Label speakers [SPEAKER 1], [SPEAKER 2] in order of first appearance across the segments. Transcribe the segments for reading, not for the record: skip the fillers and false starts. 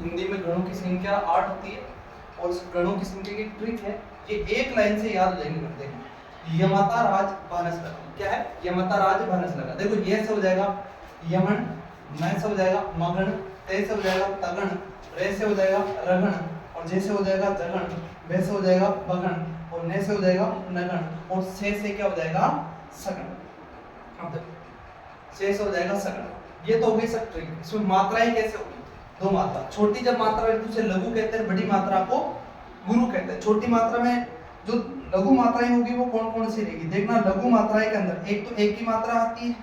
[SPEAKER 1] हिंदी में गणों की संख्या 8 होती है और इस गणों की संख्या की ट्रिक है, ये एक लाइन से याद नहीं करते हैं। यमता राज भानस लगा, क्या है? यमता राज भानस लगा। देखो ये से हो जाएगा यमन, मैं से हो जाएगा मगन, ते से हो जाएगा तगन, रे से हो जाएगा रगन, और जे से हो जाएगा जगन, बे से हो जाएगा बगन, और ने से हो जाएगा नगन, और से क्या हो जाएगा सगन। अब देखो से हो जाएगा सगन। ये तो हो गई सब ट्रिक। इसमें मात्राएं कैसे होगी? दो मात्रा, छोटी जब मात्रा है उसे लघु कहते हैं, बड़ी मात्रा को गुरु कहते हैं। छोटी मात्रा में जो लघु मात्राएं होगी वो कौन कौन सी रहेगी? देखना, लघु मात्राएं के अंदर एक तो एक की मात्रा आती है,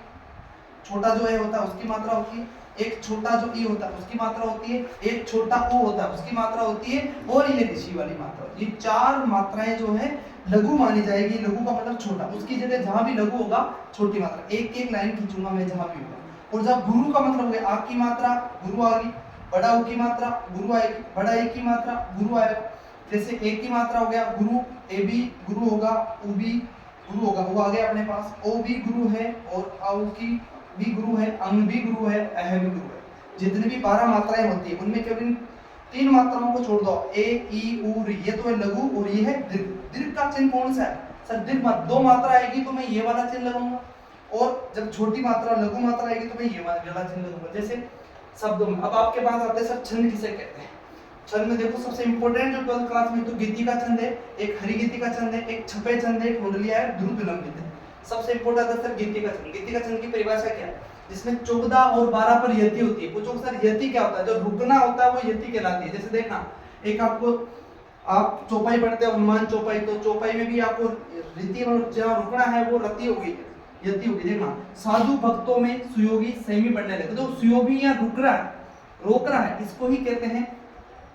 [SPEAKER 1] छोटा जो ए होता है उसकी मात्रा होती है, एक छोटा जो ई होता है उसकी मात्रा होती है, एक छोटा ओ होता है उसकी मात्रा होती है, और ये ऋषि वाली मात्रा। ये चार मात्राएं जो है लघु मानी जाएगी। लघु का मतलब छोटा, उसकी जगह जहां भी लघु होगा छोटी मात्रा, एक एक लाइन खींचूंगा मैं जहां भी होगा। और जब गुरु का मतलब हो गया आ की मात्रा गुरु आ गई, बड़ा ऊ की मात्रा गुरु आएगी, बड़ा ए की मात्रा गुरु आएगा। जैसे ए की मात्रा हो गया गुरु, ए भी गुरु होगा, उ भी गुरु होगा, वो आ गया अपने पास। ओ भी गुरु है और आउ की भी गुरु है, अंग भी गुरु है, अह भी गुरु है। जितनी भी 12 मात्राएं होती है उनमें केवल 3 मात्राओं को छोड़ दो, ए ई उ री, ये तो है लघु और ये है दीर्घ। दीर्घ का चिन्ह कौन सा है? सर दीर्घ मत, 2 मात्रा आएगी तो मैं ये वाला चिन्ह लगाऊंगा, और जब छोटी मात्रा लघु मात्रा आएगी तो मैं ये वाला चिन्ह लगाऊंगा। जैसे शब्दों में अब आपके पास आते हैं सर छंद किसे कहते हैं? छंद में देखो सबसे इंपॉर्टेंट जो 12th क्लास में तो गीति का छंद है, एक हरिगीति का छंद है, एक छपे छंद है, एक कुंडलिया है, ध्रुव विलंबित है। सबसे इंपॉर्टेंट है सर गीति का छंद। गीति का छंद की परिभाषा क्या है? जिसमें 14 और 12 पर यति होती है। पूछो सर यति क्या होता है? जो रुकना होता है वो यति कहलाती है। जैसे देखना, एक आपको आप चौपाई पढ़ते हो, हनुमान चौपाई, तो चौपाई में भी आपको रीति और जहाँ रुकना है वो रति होगी, यति होगी। देखना, साधु भक्तों में सुयोगी संयमी बढ़ने लगे, तो सुयोगी या रुक रहा है, रोक रहा है, इसको ही कहते हैं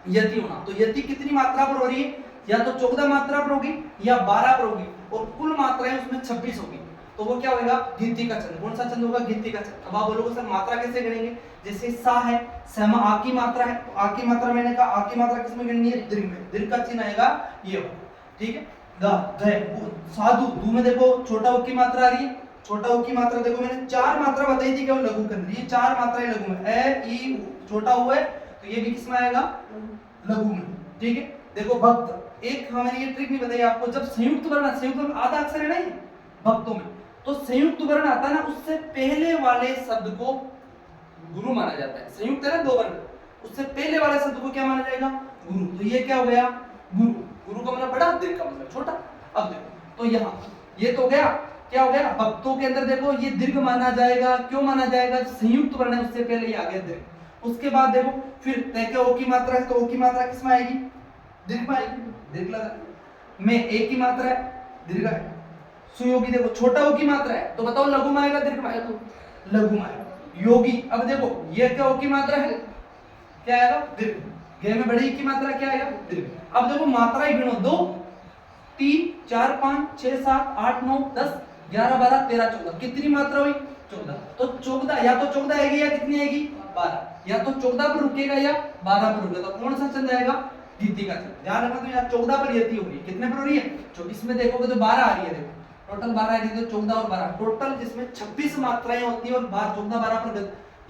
[SPEAKER 1] यति होना। तो यति कितनी मात्रा पर हो रही है? या तो 14 मात्रा पर होगी या 12 पर होगी, और कुल मात्राएं उसमें 26 होगी, तो वो क्या होगा? गीति का छंद। कौन सा छंद होगा? गीति का छंद। अब आप बोलोगे सर मात्रा कैसे गणेंगे? जैसे सा है, स में आ की मात्रा है, तो आ की मात्रा मैंने कहा, आ की मात्रा किसमें गणनी है? दीर्घ में। दीर्घ का चिन्ह आएगा ये वाला, ठीक है। ग ध साधु, दू में देखो छोटा उ की मात्रा आ रही है, छोटा उ की मात्रा देखो मैंने 4 मात्रा बताई थी केवल लघु के अंदर, ये 4 मात्राएं लघु में, ए ई उ, छोटा उ है तो ये भी किसमें आएगा? लघु में, ठीक है। देखो भक्त, एक मैंने ये ट्रिक नहीं बताई आपको, जब संयुक्त वर्ण आधा अक्षर है नहीं भक्तों में, तो संयुक्त वर्ण आता है ना, उससे पहले वाले शब्द को गुरु माना जाता है। संयुक्त है ना 2 वर्ण, उससे पहले वाले शब्द को क्या माना जाएगा? गुरु। तो ये क्या हो गया? गुरु। गुरु का मतलब बड़ा, दीर्घ का मतलब छोटा। अब देखो, तो यहाँ ये तो हो गया, क्या हो गया? भक्तों के अंदर देखो ये दीर्घ माना जाएगा। क्यों माना जाएगा? संयुक्त वर्ण है, उससे पहले ये आ गया दीर्घ। उसके बाद देखो फिर तय ओ की मात्रा है, तो ओ की मात्रा किसमें आएगी? दीर्घ में आएगी, दीर्घ लगा। में ए की मात्रा है, दीर्घ है। सुयोगी देखो छोटा ओ की मात्रा है, तो बताओ लघु में आएगा दीर्घ में आएगा? तो लघु में आएगा। योगी, अब देखो ये क्या ओ की मात्रा है, क्या आएगा? दीर्घ। गे में बड़ी की मात्रा क्या आएगा? दीर्घ। अब देखो मात्राएं गिनो, 2 3 4 5 6 7 8 9 10 11 12 13 14, कितनी मात्रा हुई? 14। तो 14 या तो 14 आएगी या कितनी आएगी? 12। या तो 14 पर रुकेगा या 12 पर रुकेगा, तो कौन सा छंद आएगा? गीति का छंद। ध्यान रखना, तो यहाँ 14 पर यति हो रही है, कितने पर हो रही है? 24 में देखोगे तो 12 आ रही है। देखो टोटल 12 आ रही है, तो 14 और 12 टोटल जिसमें 26 मात्राएं होती है और 14 12 पर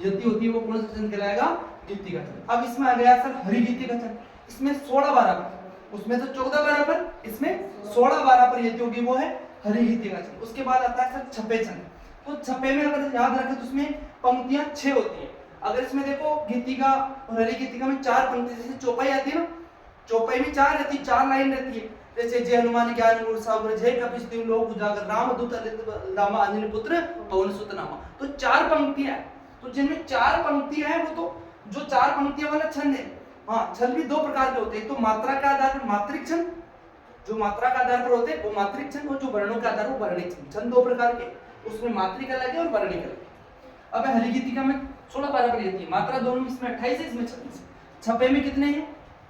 [SPEAKER 1] यति होती है, वो कौन सा छंद कहलाएगा? गीति का छंद। अब इसमें आ गया सर हरिगीति का छंद, इसमें 16 12 पर, उसमें तो 14 12 पर, इसमें 16 12 पर यति होगी, वो है हरिगीति का छंद। उसके बाद आता है सर छपे छंद। तो छपे में अगर याद रखें तो उसमें पंक्तियां 6 होती है। अगर इसमें देखो गीति का और हरिगीति का में 4 पंक्ति, जैसे चौपाई आती है ना, चौपाई में 4 रहती है, 4 लाइन रहती है। जैसे जय हनुमान ज्ञान गुण सागर, जय कपीस तिहुँ लोक उजागर, रामदूत रामा अंजनी पुत्र पवन सुत नामा। तो 4 पंक्तियां हैं, तो जिनमें 4 पंक्तियां हैं वो तो जो 4 पंक्तियां वाला छंद है। हाँ, छंद भी 2 प्रकार के होते हैं, तो मात्रा के आधार पर मात्रिक छंद, जो मात्रा के आधार पर होते हैं वो मात्रिक छंद, और जो वर्णों के आधार पर वर्णिक छंद। छंद 2 प्रकार के, उसमें मात्रिक अलग है और वर्णिक अलग है। अब हरिगीतिका में 16 12 पर यति है, मात्रा दोनों में, इसमें 28 है, इसमें 26। छपे में कितने हैं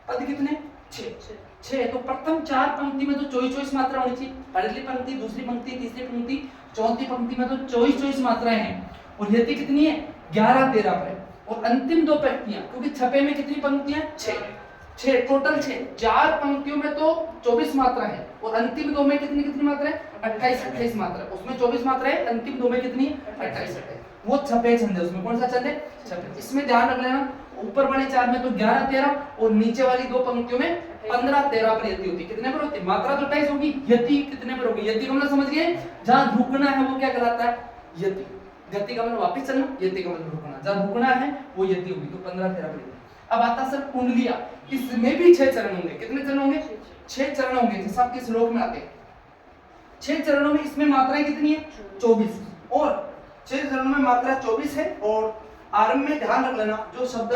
[SPEAKER 1] पद? कितने? 6। तो प्रथम 4 पंक्ति में तो 24 मात्रा होनी चाहिए, पहली पंक्ति, दूसरी पंक्ति, तीसरी पंक्ति, चौथी पंक्ति में तो 24 मात्राएं हैं, और यति कितनी है? 11 13 पर है। और अंतिम 2 पंक्तियां, क्योंकि छपे में कितनी पंक्तियां? 6 टोटल 6, 4 पंक्तियों में तो 24 मात्रा है, और अंतिम 2 में कितनी मात्रा है? 28 मात्रा। उसमें 24 मात्रा है, अंतिम 2 में कितनी? 28। वो छपे छंद है, उसमें कौन सा छंद है? छपे। इसमें ध्यान रख लेना, ऊपर वाले चार में तो 11 13 और नीचे वाली दो पंक्तियों में 15 13 पर यति होती है। कितने पर होती है? मात्रा तो 28 होगी, यति कितने पर होगी? यति को हम समझ गए, जहां रुकना है वो क्या कहलाता है? यति। गति का मतलब वापस चलना, यति का मतलब रुकना, जहां रुकना है वो यति होगी, तो 15 13 पर। अब आता सर कुंडलियां, इसमें भी 6 चरण होंगे। कितने चरण होंगे? 6 चरण होंगे, जैसे आपके श्लोक में आते हैं 6 चरणों में। इसमें मात्राएं कितनी है? 24, और 6 चरणों में मात्रा 24 है। और आरंभ में ध्यान रख लेना, जो शब्द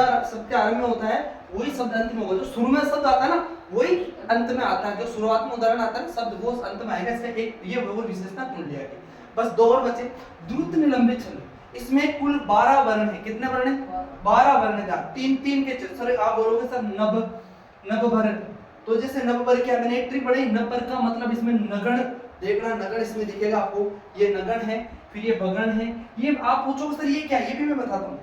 [SPEAKER 1] के आरंभ में होता है वही शब्द अंत में होगा। जो शुरू में शब्द आता है ना वही अंत में आता है, जो शुरुआत में उदाहरण आता है शब्द वो अंत में आएगा। इसका एक ये वो विशेषता कुंडलिया की। बस 2 और बचे। द्रुत निलंबित छंद, इसमें कुल 12 वर्ण है। कितने वर्ण है? 12 वर्ण है। 3 के सर आप बोलोगे सर नभ भर, तो जैसे नभ भर की मैंने एक ट्रिक पढ़ी, नपर का मतलब इसमें नगण देखना, नगण इसमें दिखेगा आपको, ये नगण है, फिर ये भगण है। ये आप पूछोगे सर ये क्या है? ये भी मैं बताता हूँ।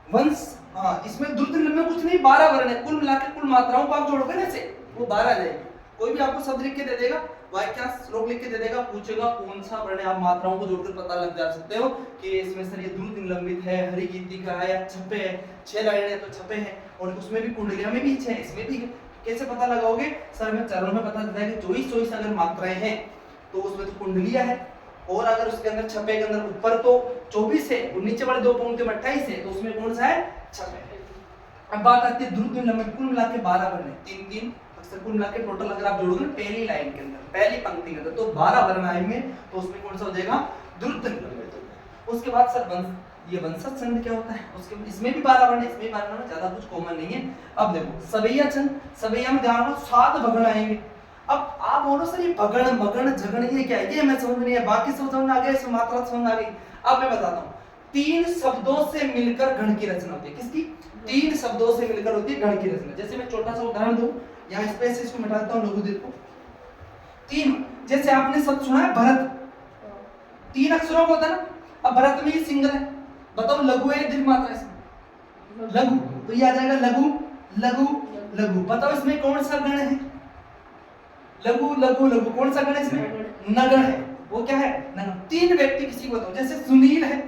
[SPEAKER 1] वंश, हाँ, इसमें द्रुत निलंबित में कुछ नहीं, 12 वर्ण है। कुल मिलाकर कुल मात्राओं को आप जोड़ोगे ना ऐसे, वो 12 आ जाएगी। कोई भी आपको शब्द लिख के दे देगा, वाक्यांश श्लोक लिख के दे देगा, पूछेगा कौन सा वर्ण है, आप मात्राओं को जोड़कर पता लग जा सकते हो कि इसमें सर ये द्रुत निलंबित है, हरि गीतिका है या छपे है। 6 लाइनें है तो छपे है, और उसमें भी कुंडलिया में भी 6 है, इसमें भी है। कैसे पता लगाओगे सर? में चरणों में पता चलता है कि 24 अगर मात्राएं हैं तो उसमें तो कुंडलिया है, और अगर उसके अंदर छपे के अंदर ऊपर तो 24 है और नीचे वाले 2 पंक्तियों में 28 है, तो उसमें कौन सा है? छपे। अब बात आती है द्रुत निलंबित, कुल मिला के 12 वर्ण है, 3 अक्सर कुल मिला के टोटल अगर आप जोड़ोगे ना पहली लाइन के अंदर, पहली पंक्ति के अंदर, तो 12 वर्ण आएंगे, तो उसमें कौन सा हो जाएगा? द्रुत निलंबित। उसके बाद सर वंश, ये वंशज छंद क्या होता है? उसके इसमें भी 12 वर्ण है, इसमें भी 12 वर्ण, ज्यादा कुछ कॉमन नहीं है। अब देखो सवैया छंद, सवैया में ध्यान रखो 7 भगण आएंगे। अब आप बोलो सर ये भगण मगण झगण ये क्या है? ये मैं समझ नहीं है, बाकी सब समझ आ गया, इसमें मात्रा समझ आ गई। अब मैं बताता हूँ, 3 शब्दों से मिलकर गण की रचना होती है। किसकी? 3 शब्दों से मिलकर होती है गण की रचना। जैसे मैं छोटा सा उदाहरण दूं, यहाँ स्पेस इसको मिटा देता हूँ, लघु दीर्घ को 3, जैसे आपने शब्द सुना है भरत, 3 अक्षरों का होता है ना। अब भरत में ये सिंगल है, बताओ लघु है दीर्घ मात्रा इसमें? लघु, तो ये आ जाएगा लघु लघु लघु। बताओ इसमें कौन सा गण है? लघु लघु लघु, कौन सा गण है इसमें? नगण है। वो क्या है? नगण। 3 व्यक्ति किसी को बताओ, जैसे सुनील है,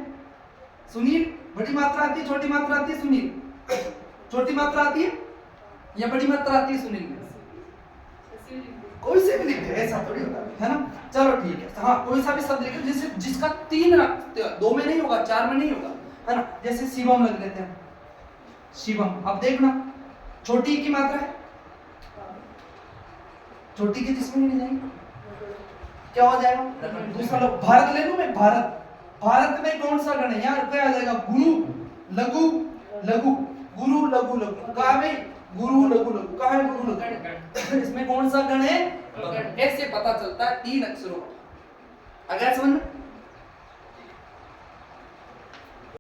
[SPEAKER 1] सुनील बड़ी मात्रा आती है, छोटी मात्रा आती है? सुनील छोटी मात्रा आती है या बड़ी मात्रा आती है? सुनील में कोई से भी लिख दे, ऐसा थोड़ी होता है ना। चलो ठीक है, हाँ कोई सा भी शब्द लिख जैसे जिसका 3 2 में नहीं होगा, 4 में नहीं होगा, है ना। जैसे शिवम लग लेते हैं, शिवम। अब देखना छोटी की मात्रा है, छोटी की जिसमें नहीं जाएगी, क्या हो जाएगा? दूसरा लो, भारत ले लूं मैं, भारत। भारत में कौन सा गण है? यहाँ क्या आ जाएगा? गुरु लघु लघु, गुरु लघु लघु। कहा भाई? गुरु लघु लघु। कहा है? गुरु लघु। इसमें कौन सा गण है? ऐसे पता चलता है 3 अक्षरों। अगर समझ में